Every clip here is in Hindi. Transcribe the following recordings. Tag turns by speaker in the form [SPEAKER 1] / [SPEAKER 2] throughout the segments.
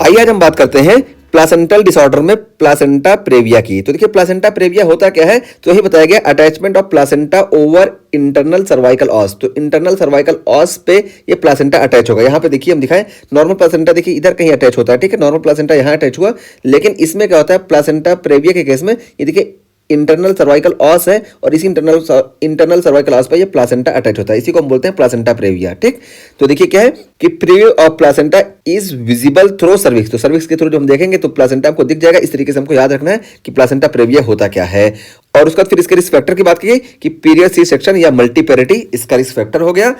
[SPEAKER 1] आइए आज हम बात करते हैं प्लासेंटल डिसऑर्डर में प्लासेंटा प्रेविया की। तो देखिए प्लासेंटा प्रेविया होता क्या है, तो यही बताया गया attachment of placenta over internal cervical os. तो इंटरनल सर्वाइकल ऑस पे ये प्लासेंटा अटैच होगा। यहाँ पे देखिए हम दिखाएं, नॉर्मल प्लासेंटा देखिए इधर कहीं अटैच होता है, ठीक है, नॉर्मल प्लासेंटा यहाँ अटैच हुआ, लेकिन इसमें क्या होता है प्लासेंटा प्रेविया के केस में ये देखिए इंटरनल सर्वाइकल ऑस है और इसी इंटरनल सर्वाइकल ऑस पर ये प्लासेंटा अटैच होता है, इसी को हम बोलते हैं प्लासेंटा प्रेविया। ठीक, तो देखिए क्या है कि preview of placenta is visible through cervix. तो सर्विक्स के थ्रू जो हम देखेंगे तो प्लासेंटा हमको दिख जाएगा। इस तरीके से हमको याद रखना है कि प्लासेंटा प्रेविया होता क्या है। और उसके बाद फिर इसके रिस्क फैक्टर की बात की कि पीरियड सी सेक्शन या मल्टीपेरिटी इसका रिस्क फैक्टर हो गया।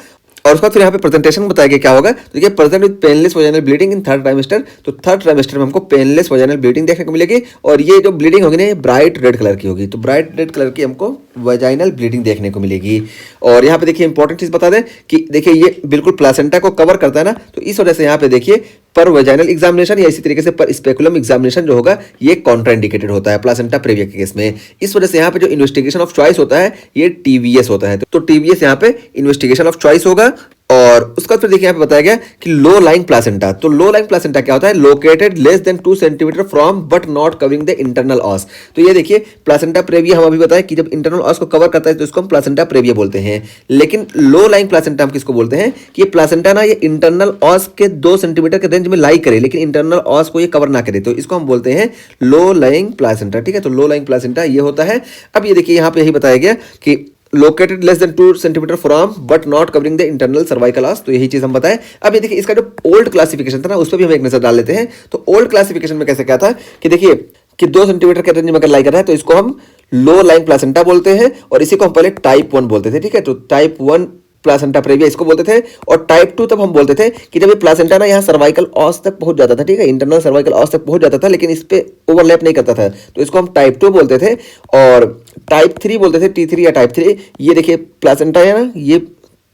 [SPEAKER 1] और उसके बाद फिर यहाँ पे प्रेजेंटेशन बताया गया क्या होगा, तो देखिए present with painless vaginal bleeding in third trimester. तो थर्ड ट्राइमेस्टर में हमको पेनलेस वजाइनल ब्लीडिंग देखने को मिलेगी और ये जो ब्लीडिंग होगी ना ये ब्राइट रेड कलर की होगी। तो ब्राइट रेड कलर की हमको वजाइनल ब्लीडिंग देखने को मिलेगी। और यहाँ पे देखिए इंपॉर्टेंट चीज बता दें कि देखिए ये बिल्कुल प्लासेंटा को कवर करता है ना, तो इस वजह से यहाँ पे देखिए पर वजाइनल एग्जामिनेशन या इसी तरीके से पर स्पेकुलम एग्जामिनेशन जो होगा ये कॉन्ट्राइंडिकेटेड होता है प्लासेंटा प्रेविया के केस में। इस वजह से यहाँ पे जो इन्वेस्टिगेशन ऑफ चॉइस होता है ये टीवीएस होता है। तो टीवीएस यहाँ पे इन्वेस्टिगेशन ऑफ चॉइस होगा। और उसके बाद फिर देखिए यहाँ पे बताया गया कि लो लाइंग प्लासेंटा। तो लो लाइंग प्लासेंटा क्या होता है, located less than 2 centimetre from but not covering the internal ऑस। तो ये देखिए प्लासेंटा प्रेविया हम अभी बताया कि जब इंटरनल ऑस को कवर करता है तो इसको हम प्लासेंटा प्रेविया बोलते हैं। लेकिन लो लाइंग प्लासेंटा हम किसको बोलते हैं कि ये प्लासेंटा ना ये इंटरनल ऑस के 2 सेंटीमीटर के रेंज में लाई करे लेकिन इंटरनल ऑस को ये कवर ना करे, तो इसको हम बोलते हैं लो लाइंग प्लासेंटा। ठीक है, तो लो लाइंग प्लासेंटा ये होता है। अब ये देखिए यहाँ पे यही बताया गया कि located less than 2 centimetre from but not covering the internal cervical os. तो यही चीज हम बताएं। अब ये देखिए इसका जो ओल्ड क्लासिफिकेशन था ना उस पर भी हम एक नजर डाल लेते हैं। तो ओल्ड क्लासिफिकेशन में कैसे क्या था कि देखिए कि 2 सेंटीमीटर के रेंज में अगर लाई कर रहा है तो इसको हम लो लाइंग प्लासेंटा बोलते हैं और इसी को हम पहले टाइप 1 बोलते थे। ठीक है, तो टाइप 1 प्लासेंटा प्रेविया इसको बोलते थे। और टाइप 2 तब हम बोलते थे कि जब ये प्लासेंटा ना यहाँ सर्वाइकल ऑस तक पहुंच जाता था, ठीक है, इंटरनल सर्वाइकल ऑस तक पहुंच जाता था लेकिन इस पे ओवरलैप नहीं करता था, तो इसको हम टाइप 2 बोलते थे। और टाइप 3 बोलते थे, T3 या टाइप 3। ये देखिए प्लासेंटा है ना ये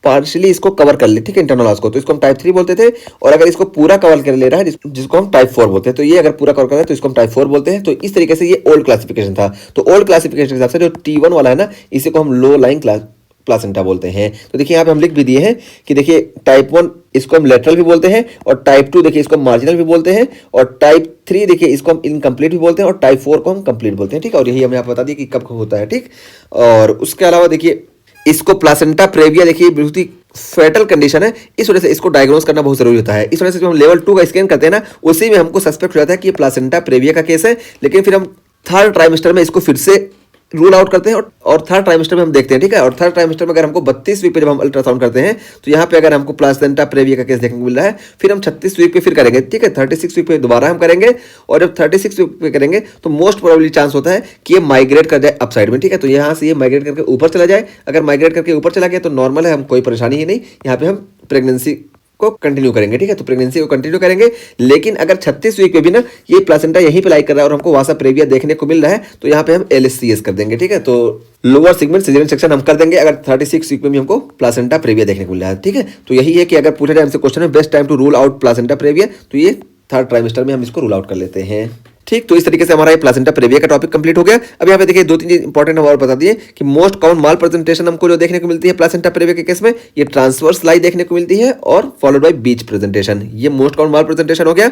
[SPEAKER 1] पार्शियली इसको कवर कर ले, ठीक है, इंटरनल ऑस को, तो इसको हम टाइप 3 बोलते थे। और अगर इसको पूरा कवर कर ले रहा है जिसको हम टाइप 4 बोलते हैं, तो ये अगर पूरा कवर कर रहा है तो इसको हम टाइप 4 बोलते हैं। तो इस तरीके से ये ओल्ड क्लासिफिकेशन था। तो ओल्ड क्लासिफिकेशन के हिसाब से जो T1 वाला है ना इसी को हम लो लाइंग प्लासेंटा बोलते हैं। तो देखिए यहाँ पे हम लिख भी दिए हैं कि देखिए टाइप 1 इसको हम लेटरल भी बोलते हैं और टाइप 2 देखिए इसको हम मार्जिनल भी बोलते हैं और टाइप 3 देखिए इसको हम इनकम्प्लीट भी बोलते हैं और टाइप 4 को हम कंप्लीट बोलते हैं। ठीक है, और यही हमें आप बता दिए कि कब होता है। ठीक, और उसके अलावा देखिए इसको प्लासेंटा प्रेविया देखिए बहुत ही फैटल कंडीशन है, इस वजह से इसको डायग्नोज करना बहुत जरूरी होता है। इस वजह से जब हम लेवल 2 का स्कैन करते हैं ना उसी में हमको सस्पेक्ट हो जाता है कि ये प्लासेंटा प्रेविया का केस है। लेकिन फिर हम थर्ड ट्राइमेस्टर में इसको फिर से रूल आउट करते हैं और थर्ड ट्राइमेस्टर में हम देखते हैं। ठीक है, और थर्ड ट्राइमेस्टर में अगर हमको 32 वीक पे जब हम अल्ट्रासाउंड करते हैं तो यहाँ पे अगर हमको प्लासेंटा प्रेविया का केस देखने को मिल रहा है फिर हम 36 वीक पे फिर करेंगे। ठीक है, 36 वीक पे दोबारा हम करेंगे और जब 36 वीक पे करेंगे तो मोस्ट प्रोबेबली चांस होता है कि ये माइग्रेट कर जाए अपसाइड में। ठीक है, तो यहाँ से ये माइग्रेट करके ऊपर चला जाए। अगर माइग्रेट करके ऊपर चला गया तो नॉर्मल है, हम कोई परेशानी ही नहीं, यहाँ पे हम प्रेगनेंसी को कंटिन्यू करेंगे। ठीक है, तो प्रेगनेंसी को कंटिन्यू करेंगे। लेकिन अगर 36 वीक पे भी ना ये प्लासेंटा यहीं पे लाई कर रहा है और हमको वासा प्रेविया देखने को मिल रहा है तो यहाँ पे हम LSCS कर देंगे। ठीक है, तो लोअर सेगमेंट सिजेरियन सेक्शन हम कर देंगे अगर 36 वीक में भी हमको प्लासेंटा प्रेविया देखने को मिल रहा है। ठीक है, तो यही है कि अगर पूछा जाए हमसे क्वेश्चन में best time to rule out placenta previa तो ये थर्ड ट्राइमेस्टर में हम इसको रूल आउट कर लेते हैं। ठीक, तो इस तरीके से हमारा ये प्लासेंटा प्रेविया का टॉपिक कंप्लीट हो गया। अब यहाँ पे देखिए 2-3 चीज इंपॉर्टेंट हम और बता दिए कि मोस्ट कॉमन माल प्रेजेंटेशन हमको जो देखने को मिलती है प्लासेंटा प्रेविया के केस में ये ट्रांसवर्स लाई देखने को मिलती है और फॉलोड बाय बीच प्रेजेंटेशन, ये मोस्ट कॉमन माल प्रेजेंटेशन हो गया।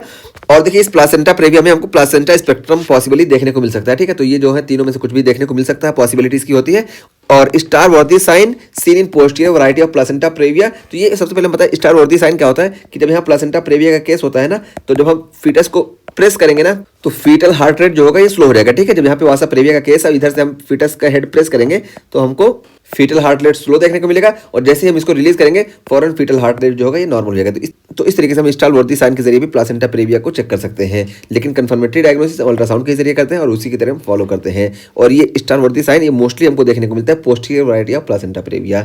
[SPEAKER 1] और देखिए इस प्लासेंटा प्रेविया में हमको प्लासेंटा स्पेक्ट्रम पॉसिबली देखने को मिल सकता है। ठीक है, तो ये जो है तीनों में से कुछ भी देखने को मिल सकता है, पॉसिबिलिटीज की होती है। और Stallworthy sign seen in posterior variety of placenta previa. तो ये सबसे पहले हम बताएं स्टार वर्दी साइन क्या होता है कि जब यहाँ प्लासेंटा प्रेविया का केस होता है ना तो जब हम फीटस को प्रेस करेंगे ना तो फीटल हार्ट रेट जो होगा ये स्लो हो जाएगा। ठीक है, जब यहाँ पे वासा प्रेविया का केस है इधर से हम फीटस का हेड प्रेस करेंगे तो हमको फीटल हार्ट रेट स्लो देखने को मिलेगा और जैसे ही हम इसको रिलीज करेंगे फौरन फीटल हार्ट रेट जो होगा ये नॉर्मल हो जाएगा। तो इस तरीके से हम स्टार वर्दी साइन के जरिए भी प्लासेंटा प्रेविया को चेक कर सकते हैं। लेकिन कंफर्मेटरी डायग्नोसिस अल्ट्रासाउंड के जरिए करते हैं और उसी की तरह हम फॉलो करते हैं। और ये स्टार वर्दी साइन ये मोस्टली हमको देखने को मिलता है posterior variety of placenta previa.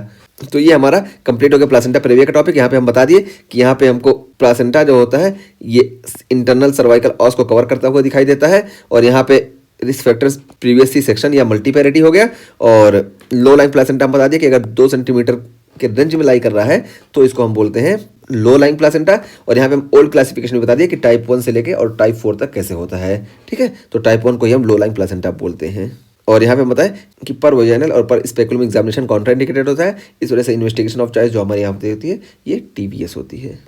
[SPEAKER 1] तो ये हमारा कंप्लीट हो गया प्लासेंटा प्रेविया का टॉपिक। यहाँ पे हम बता दिए कि यहाँ पे हमको प्लासेंटा जो होता है ये इंटरनल सर्वाइकल ऑस को कवर करता हुआ दिखाई देता है और यहाँ पे risk factors previous C section या मल्टीपेरिटी हो गया। और लो लाइन प्लासेंटा हम बता दिए कि अगर 2 सेंटीमीटर के रेंज में लाई कर रहा है तो इसको हम बोलते हैं लो लाइन प्लासेंटा। और यहाँ पे हम ओल्ड क्लासिफिकेशन में बता दिए कि टाइप 1 से लेके और टाइप 4 तक कैसे होता है। ठीक है, तो टाइप 1 को ही हम लो लाइन प्लासेंटा बोलते हैं। और यहाँ पे बताएं कि पर वजाइनल और पर स्पेकुलम एग्जामिनेशन कॉन्ट्राइंडिकेटेड होता है, इस वजह से इन्वेस्टिगेशन ऑफ चॉइस जो हमारे यहाँ पे होती है ये TVS होती है।